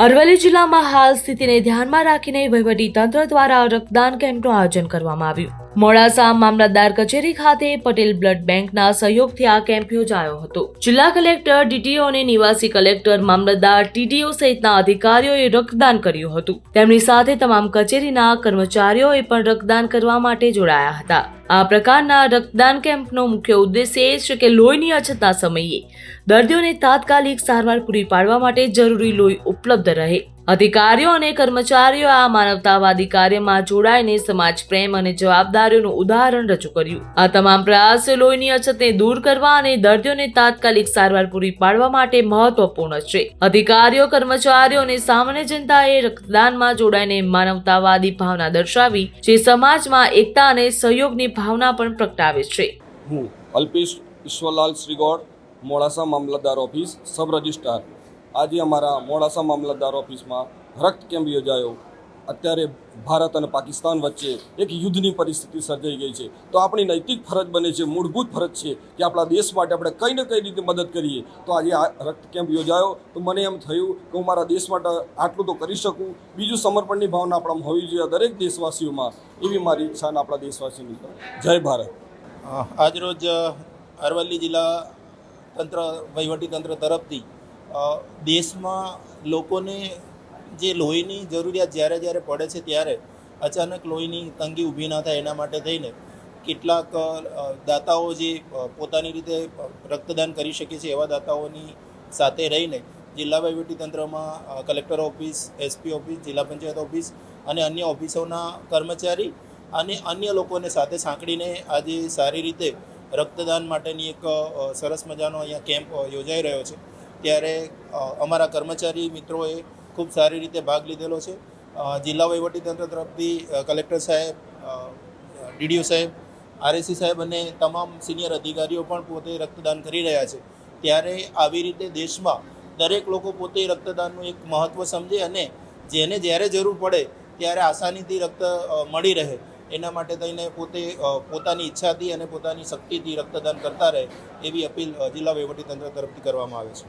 અરવલ્લી જિલ્લામાં હાલ સ્થિતિને ધ્યાનમાં રાખીને વહીવટી તંત્ર દ્વારા રક્તદાન કેમ્પનું આયોજન કરવામાં આવ્યું. મોડાસા મામલતદાર કચેરી ખાતે પટેલ બ્લડ બેંકના સહયોગથી આ કેમ્પ યોજાયો હતો. જિલ્લા કલેક્ટર, ડીટીઓ અને નિવાસી કલેક્ટર, મામલતદાર, ટીડીઓ સહિતના અધિકારીઓએ રક્તદાન કર્યું હતું. તેમની સાથે તમામ કચેરીના કર્મચારીઓએ પણ રક્તદાન કરવા માટે જોડાયા હતા. આ પ્રકારના રક્તદાન કેમ્પનો મુખ્ય ઉદ્દેશ્ય એ છે કે લોહીની અછતના સમયે દર્દીઓને તાત્કાલિક સારવાર પૂરી પાડવા માટે જરૂરી લોહી ઉપલબ્ધ રહે. અધિકારીઓ અને કર્મચારીઓ આ માનવતાવાદી કાર્યમાં જોડાઈને સમાજ પ્રેમ અને જવાબદારીઓનું ઉદાહરણ રજૂ કર્યું. આ તમામ પ્રયાસો લોહીની અછતને દૂર કરવા અને દર્દીઓને તાત્કાલિક સારવાર પૂરી પાડવા માટે મહત્વપૂર્ણ છે. અધિકારીઓ, કર્મચારીઓ અને સામાન્ય જનતાએ રક્તદાનમાં જોડાઈને માનવતાવાદી ભાવના દર્શાવી જે સમાજમાં એકતા અને સહયોગની ભાવના પણ પ્રગટાવે છે. હું અલ્પેશ ઈશ્વરલાલ શ્રીગોડ, મોડાસા મામલતદાર ઓફિસ, સબ રજિસ્ટ્રાર. આજે અમારા મોડાસા મામલતદાર ઓફિસમાં રક્ત કેમ્પ યોજાયો. અત્યારે ભારત અને પાકિસ્તાન વચ્ચે એક યુદ્ધની પરિસ્થિતિ સર્જાઈ ગઈ છે, તો આપણી નૈતિક ફરજ બને છે, મૂળભૂત ફરજ છે કે આપણા દેશ માટે આપણે કઈ ને કઈ રીતે મદદ કરીએ. તો આજે આ રક્ત કેમ્પ યોજાયો તો મને એમ થયું કે હું મારા દેશ માટે આટલું તો કરી શકું. બીજું સમર્પણની ભાવના આપણામાં હોવી જોઈએ દરેક દેશવાસીઓમાં, એવી મારી ઈચ્છા અને આપણા દેશવાસીઓની. જય ભારત. આજરોજ અરવલ્લી જિલ્લા તંત્ર, વહીવટી તંત્ર તરફથી દેશમાં લોકોને જે લોહીની જરૂરિયાત જ્યારે પડે છે ત્યારે અચાનક લોહીની તંગી ઊભી ના થાય એના માટે થઈને કેટલાક દાતાઓ જે પોતાની રીતે રક્તદાન કરી શકે છે એવા દાતાઓની સાથે રહીને જિલ્લા વહીવટી તંત્રમાં કલેક્ટર ઓફિસ, એસપી ઓફિસ, જિલ્લા પંચાયત ઓફિસ અને અન્ય ઓફિસોના કર્મચારી અને અન્ય લોકોને સાથે સાંકળીને આજે સારી રીતે રક્તદાન માટેની એક સરસ મજાનો અહીંયા કેમ્પ યોજાઈ રહ્યો છે. ત્યારે અમારા કર્મચારી મિત્રોએ ખૂબ સારી રીતે ભાગ લીધેલો છે. જિલ્લા વહીવટીતંત્ર તરફથી કલેક્ટર સાહેબ, ડીડીઓ સાહેબ, આરએસી સાહેબ અને તમામ સિનિયર અધિકારીઓ પણ પોતે રક્તદાન કરી રહ્યા છે. ત્યારે આવી રીતે દેશમાં દરેક લોકો પોતે રક્તદાનનું એક મહત્ત્વ સમજે અને જેને જ્યારે જરૂર પડે ત્યારે આસાનીથી રક્ત મળી રહે એના માટે થઈને પોતે પોતાની ઈચ્છાથી અને પોતાની શક્તિથી રક્તદાન કરતા રહે એવી અપીલ જિલ્લા વહીવટીતંત્ર તરફથી કરવામાં આવે છે.